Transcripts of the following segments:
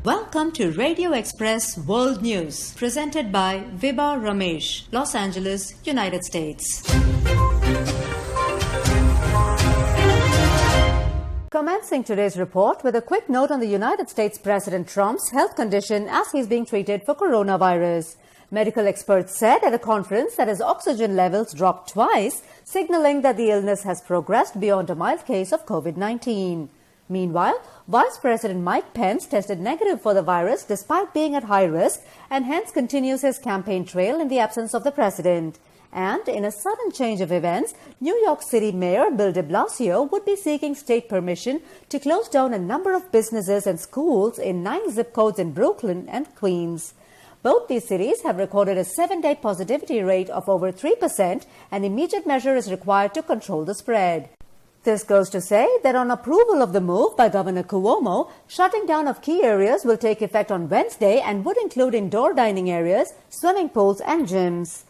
Welcome to Radio Express World News, presented by Vibha Ramesh, Los Angeles, United States. Commencing today's report with a quick note on the United States President Trump's health condition as he's being treated for coronavirus. Medical experts said at a conference that his oxygen levels dropped twice, signaling that the illness has progressed beyond a mild case of COVID-19. Meanwhile, Vice President Mike Pence tested negative for the virus despite being at high risk and hence continues his campaign trail in the absence of the president. And in a sudden change of events, New York City Mayor Bill de Blasio would be seeking state permission to close down a number of businesses and schools in 9 zip codes in Brooklyn and Queens. Both these cities have recorded a 7-day positivity rate of over 3%, and immediate measure is required to control the spread. This goes to say that on approval of the move by Governor Cuomo, shutting down of key areas will take effect on Wednesday and would include indoor dining areas, swimming pools and gyms.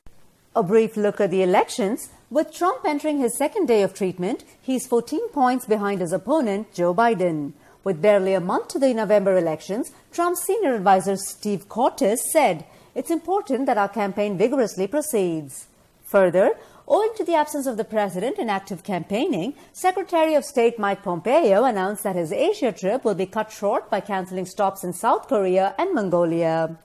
A brief look at the elections. With Trump entering his second day of treatment, he's 14 points behind his opponent, Joe Biden. With barely a month to the November elections, Trump's senior advisor Steve Cortes said, "It's important that our campaign vigorously proceeds." Further, owing to the absence of the president in active campaigning, Secretary of State Mike Pompeo announced that his Asia trip will be cut short by cancelling stops in South Korea and Mongolia.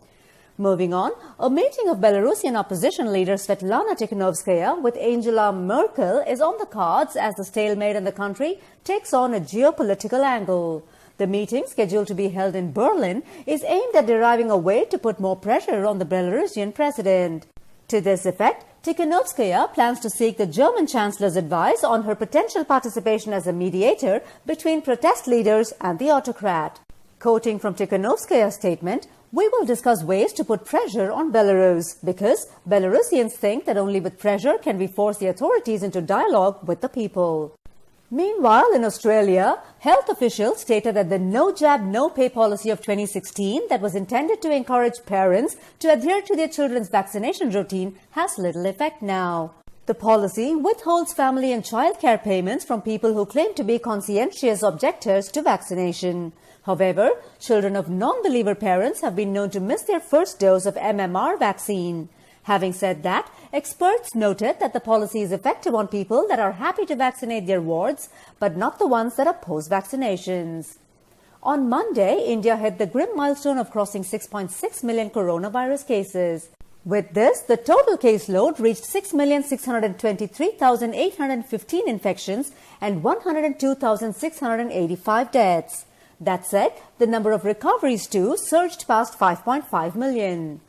Moving on, a meeting of Belarusian opposition leader Svetlana Tikhanovskaya with Angela Merkel is on the cards as the stalemate in the country takes on a geopolitical angle. The meeting, scheduled to be held in Berlin, is aimed at deriving a way to put more pressure on the Belarusian president. To this effect, Tikhanovskaya plans to seek the German Chancellor's advice on her potential participation as a mediator between protest leaders and the autocrat. Quoting from Tikhanovskaya's statement, "We will discuss ways to put pressure on Belarus because Belarusians think that only with pressure can we force the authorities into dialogue with the people." Meanwhile, in Australia, health officials stated that the no jab, no pay policy of 2016 that was intended to encourage parents to adhere to their children's vaccination routine has little effect now. The policy withholds family and childcare payments from people who claim to be conscientious objectors to vaccination. However, children of non-believer parents have been known to miss their first dose of MMR vaccine. Having said that, experts noted that the policy is effective on people that are happy to vaccinate their wards, but not the ones that oppose vaccinations. On Monday, India hit the grim milestone of crossing 6.6 million coronavirus cases. With this, the total caseload reached 6,623,815 infections and 102,685 deaths. That said, the number of recoveries too surged past 5.5 million.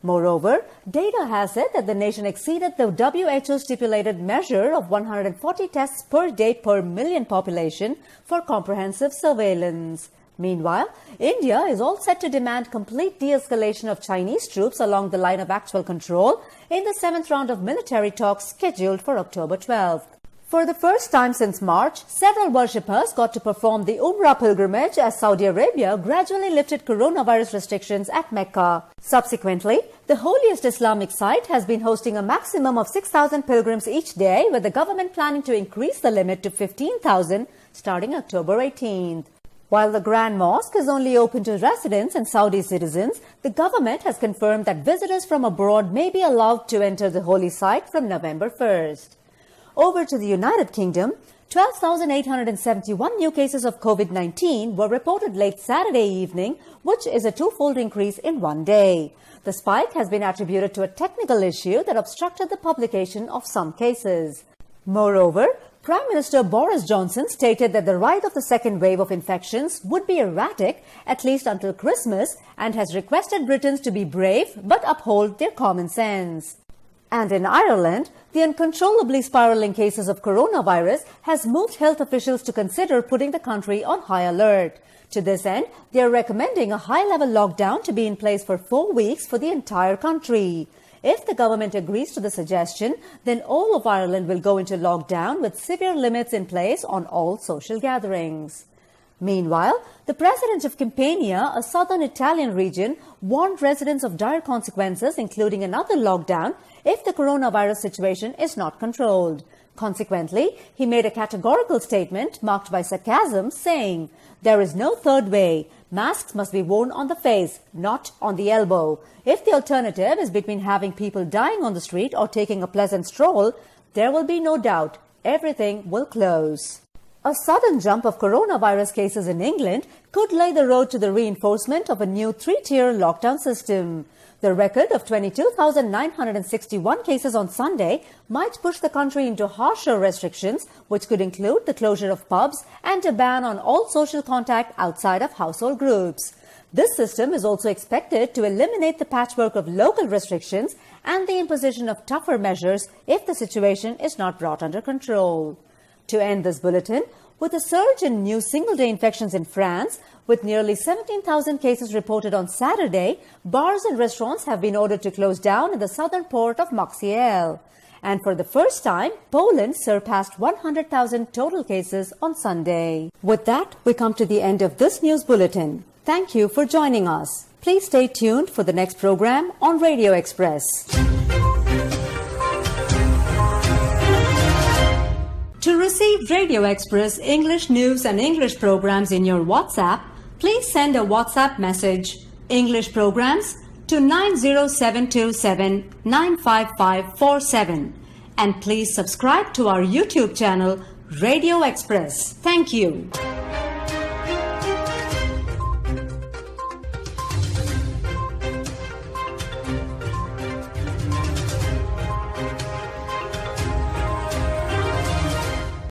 Moreover, data has said that the nation exceeded the WHO stipulated measure of 140 tests per day per million population for comprehensive surveillance. Meanwhile, India is all set to demand complete de-escalation of Chinese troops along the line of actual control in the 7th round of military talks scheduled for October 12th. For the first time since March, several worshippers got to perform the Umrah pilgrimage as Saudi Arabia gradually lifted coronavirus restrictions at Mecca. Subsequently, the holiest Islamic site has been hosting a maximum of 6,000 pilgrims each day, with the government planning to increase the limit to 15,000 starting October 18th. While the Grand Mosque is only open to residents and Saudi citizens, the government has confirmed that visitors from abroad may be allowed to enter the holy site from November 1st. Over to the United Kingdom, 12,871 new cases of COVID-19 were reported late Saturday evening, which is a twofold increase in one day. The spike has been attributed to a technical issue that obstructed the publication of some cases. Moreover, Prime Minister Boris Johnson stated that the ride of the second wave of infections would be erratic at least until Christmas and has requested Britons to be brave but uphold their common sense. And in Ireland, the uncontrollably spiraling cases of coronavirus has moved health officials to consider putting the country on high alert. To this end, they are recommending a high-level lockdown to be in place for 4 weeks for the entire country. If the government agrees to the suggestion, then all of Ireland will go into lockdown with severe limits in place on all social gatherings. Meanwhile, the president of Campania, a southern Italian region, warned residents of dire consequences, including another lockdown, if the coronavirus situation is not controlled. Consequently, he made a categorical statement marked by sarcasm saying, "There is no third way. Masks must be worn on the face, not on the elbow. If the alternative is between having people dying on the street or taking a pleasant stroll, there will be no doubt. Everything will close." A sudden jump of coronavirus cases in England could lay the road to the reinforcement of a new three-tier lockdown system. The record of 22,961 cases on Sunday might push the country into harsher restrictions, which could include the closure of pubs and a ban on all social contact outside of household groups. This system is also expected to eliminate the patchwork of local restrictions and the imposition of tougher measures if the situation is not brought under control. To end this bulletin, with a surge in new single-day infections in France, with nearly 17,000 cases reported on Saturday, bars and restaurants have been ordered to close down in the southern port of Marseille. And for the first time, Poland surpassed 100,000 total cases on Sunday. With that, we come to the end of this news bulletin. Thank you for joining us. Please stay tuned for the next program on Radio Express. To receive Radio Express English news and English programs in your WhatsApp, please send a WhatsApp message, English programs, to 90727 95547. And please subscribe to our YouTube channel, Radio Express. Thank you.